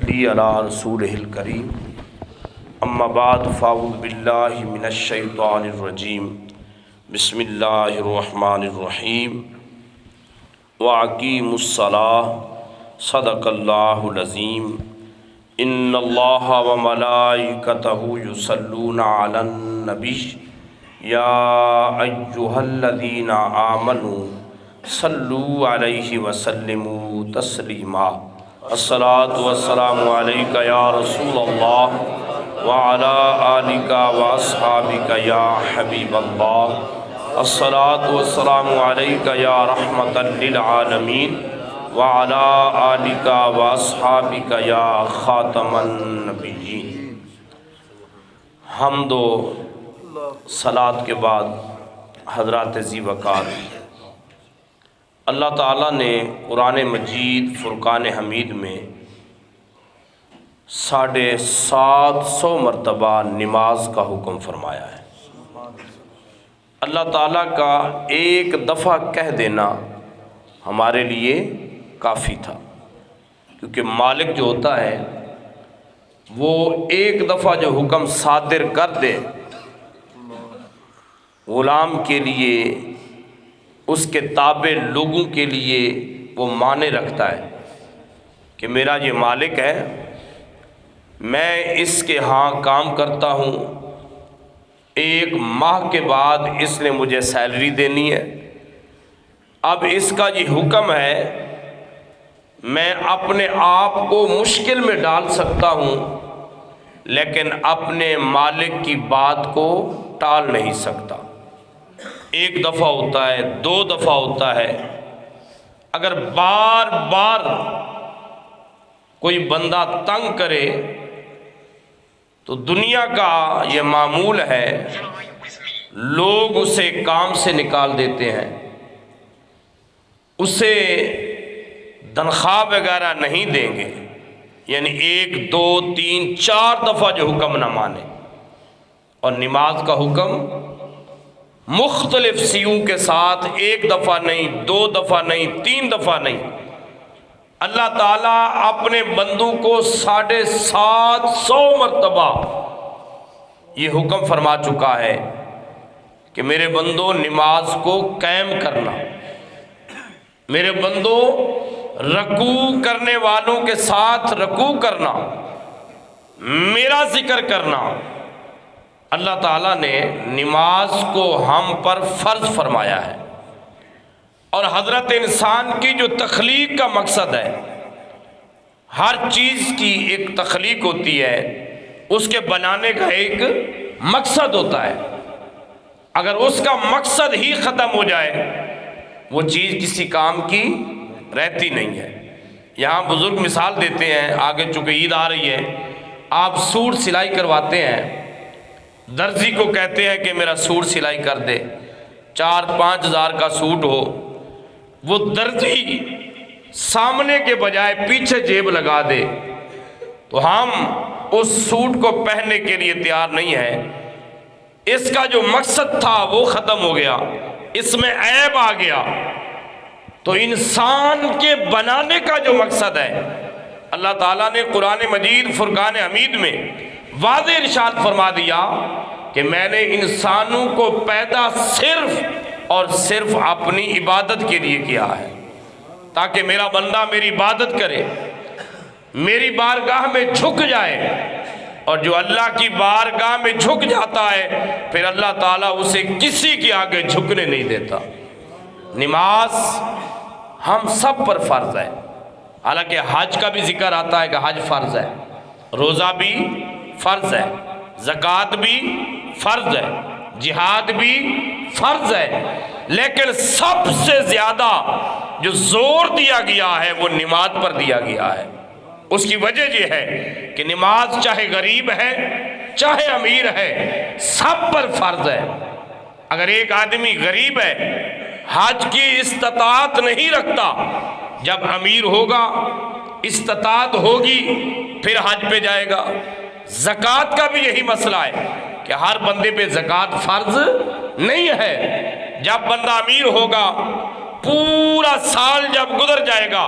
علی رسولہ الکریم اما بعد فاعوذ باللہ من الشیطان الرجیم بسم اللہ الرحمن الرحیم واقیموا الصلاة صدق اللہ العظیم ان اللہ وملائکتہ یصلون علی النبی یا ایہا الذین آمنوا صلوا علیہ وسلموا تسلیما الصلاۃ والسلام علیک یا رسول اللہ وعلی آلک واصحابک یا حبیب اللہ الصلاۃ والسلام علیک یا رحمۃ للعالمین وعلی آلک واصحابک یا خاتم النبیین۔ حمد و صلاۃ کے بعد حضرات ذی وقار، اللہ تعالیٰ نے قرآن مجید فرقان حمید میں 750 مرتبہ نماز کا حکم فرمایا ہے۔ اللہ تعالیٰ کا ایک دفعہ کہہ دینا ہمارے لیے کافی تھا، کیونکہ مالک جو ہوتا ہے وہ ایک دفعہ جو حکم صادر کر دے غلام کے لیے، اس کے تابع لوگوں کے لیے وہ معنی رکھتا ہے کہ میرا یہ مالک ہے، میں اس کے ہاں کام کرتا ہوں، 1 ماہ کے بعد اس نے مجھے سیلری دینی ہے، اب اس کا یہ حکم ہے، میں اپنے آپ کو مشکل میں ڈال سکتا ہوں لیکن اپنے مالک کی بات کو ٹال نہیں سکتا۔ 1 دفعہ ہوتا ہے، 2 دفعہ ہوتا ہے، اگر بار بار کوئی بندہ تنگ کرے تو دنیا کا یہ معمول ہے، لوگ اسے کام سے نکال دیتے ہیں، اسے تنخواہ وغیرہ نہیں دیں گے، یعنی 1 2 3 4 دفعہ جو حکم نہ مانے۔ اور نماز کا حکم مختلف سیوں کے ساتھ 1 دفعہ نہیں، 2 دفعہ نہیں، 3 دفعہ نہیں، اللہ تعالیٰ اپنے بندوں کو 750 مرتبہ یہ حکم فرما چکا ہے کہ میرے بندو نماز کو قائم کرنا، میرے بندو رکوع کرنے والوں کے ساتھ رکوع کرنا، میرا ذکر کرنا۔ اللہ تعالیٰ نے نماز کو ہم پر فرض فرمایا ہے، اور حضرت انسان کی جو تخلیق کا مقصد ہے، ہر چیز کی ایک تخلیق ہوتی ہے، اس کے بنانے کا ایک مقصد ہوتا ہے، اگر اس کا مقصد ہی ختم ہو جائے وہ چیز کسی کام کی رہتی نہیں ہے۔ یہاں بزرگ مثال دیتے ہیں، آگے چونکہ عید آ رہی ہے، آپ سوٹ سلائی کرواتے ہیں، درزی کو کہتے ہیں کہ میرا سوٹ سلائی کر دے، 4-5 ہزار کا سوٹ ہو، وہ درزی سامنے کے بجائے پیچھے جیب لگا دے تو ہم اس سوٹ کو پہننے کے لیے تیار نہیں ہیں۔ اس کا جو مقصد تھا وہ ختم ہو گیا، اس میں عیب آ گیا۔ تو انسان کے بنانے کا جو مقصد ہے، اللہ تعالیٰ نے قرآن مجید فرقان حمید میں واضح ارشاد فرما دیا کہ میں نے انسانوں کو پیدا صرف اور صرف اپنی عبادت کے لیے کیا ہے، تاکہ میرا بندہ میری عبادت کرے، میری بارگاہ میں جھک جائے، اور جو اللہ کی بارگاہ میں جھک جاتا ہے پھر اللہ تعالیٰ اسے کسی کے آگے جھکنے نہیں دیتا۔ نماز ہم سب پر فرض ہے، حالانکہ حج کا بھی ذکر آتا ہے کہ حج فرض ہے، روزہ بھی فرض ہے، زکوٰۃ بھی فرض ہے، جہاد بھی فرض ہے، لیکن سب سے زیادہ جو زور دیا گیا ہے وہ نماز پر دیا گیا ہے۔ اس کی وجہ یہ ہے کہ نماز چاہے غریب ہے چاہے امیر ہے، سب پر فرض ہے۔ اگر ایک آدمی غریب ہے، حج کی استطاعت نہیں رکھتا، جب امیر ہوگا استطاعت ہوگی پھر حج پہ جائے گا۔ زکوٰۃ کا بھی یہی مسئلہ ہے کہ ہر بندے پہ زکوٰۃ فرض نہیں ہے، جب بندہ امیر ہوگا پورا سال جب گزر جائے گا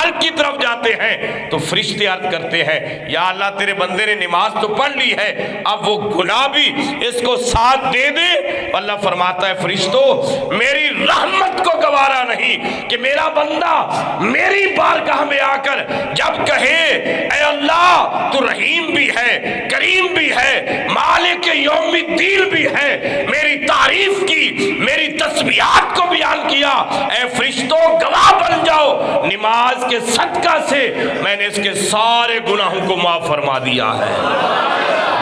گھر کی طرف جاتے ہیں تو فرشتے عرض کرتے ہیں یا اللہ تیرے بندے نے نماز تو پڑھ لی ہے، اب وہ گناہ بھی اس کو ساتھ دے دے۔ اللہ فرماتا ہے فرشتوں میری رحمت کو گوارا نہیں کہ میرا بندہ میری بارگاہ میں آ کر جب کہے اے اللہ تو رحیم بھی ہے، کریم بھی ہے، مالک یوم الدین بھی ہے، میری تعریف کی، میری تسبیحات کو بیان کیا، اے فرشتوں گواہ بن جاؤ نماز کے صدقہ سے میں نے اس کے سارے گناہوں کو معاف فرما دیا ہے۔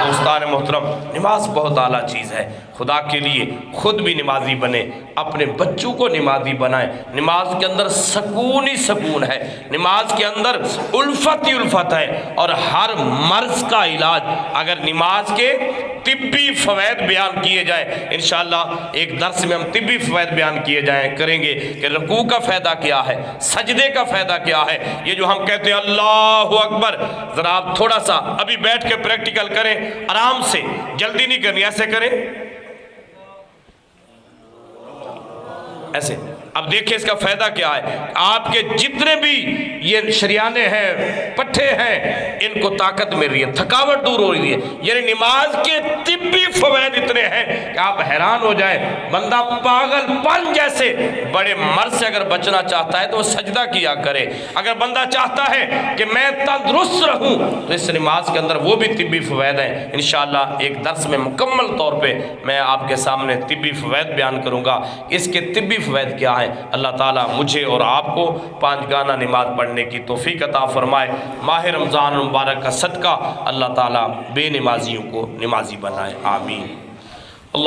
دوستان محترم، نماز بہت اعلیٰ چیز ہے۔ خدا کے لیے خود بھی نمازی بنے، اپنے بچوں کو نمازی بنائیں۔ نماز کے اندر سکون ہی سکون ہے، نماز کے اندر الفت ہی الفت ہے، اور ہر مرض کا علاج اگر نماز کے طبی فوائد بیان کیے جائیں، انشاءاللہ ایک درس میں ہم طبی فوائد بیان کیے کریں گے کہ رکوع کا فائدہ کیا ہے، سجدے کا فائدہ کیا ہے۔ یہ جو ہم کہتے ہیں اللہ اکبر، ذرا آپ تھوڑا سا ابھی بیٹھ کے پریکٹیکل کریں، آرام سے، جلدی نہیں کرنی، ایسے کریں، ایسے۔ اب دیکھیں اس کا فائدہ کیا ہے، آپ کے جتنے بھی یہ شریانے ہیں، پٹھے ہیں، ان کو طاقت مل رہی ہے، تھکاوٹ دور ہو رہی ہے۔ یعنی نماز کے طبی فوائد اتنے ہیں کہ آپ حیران ہو جائیں۔ بندہ پاگل پن جیسے بڑے مرض سے اگر بچنا چاہتا ہے تو وہ سجدہ کیا کرے۔ اگر بندہ چاہتا ہے کہ میں تندرست رہوں تو اس نماز کے اندر وہ بھی طبی فوائد ہیں۔ انشاءاللہ ایک درس میں مکمل طور پہ میں آپ کے سامنے طبی فوائد بیان کروں گا، اس کے طبی فوائد کیا ہیں۔ اللہ تعالیٰ مجھے اور آپ کو 5 گانا نماز پڑھنے کی توفیق عطا فرمائے۔ ماہ رمضان المبارک کا صدقہ اللہ تعالیٰ بے نمازیوں کو نمازی بنائے، آمین۔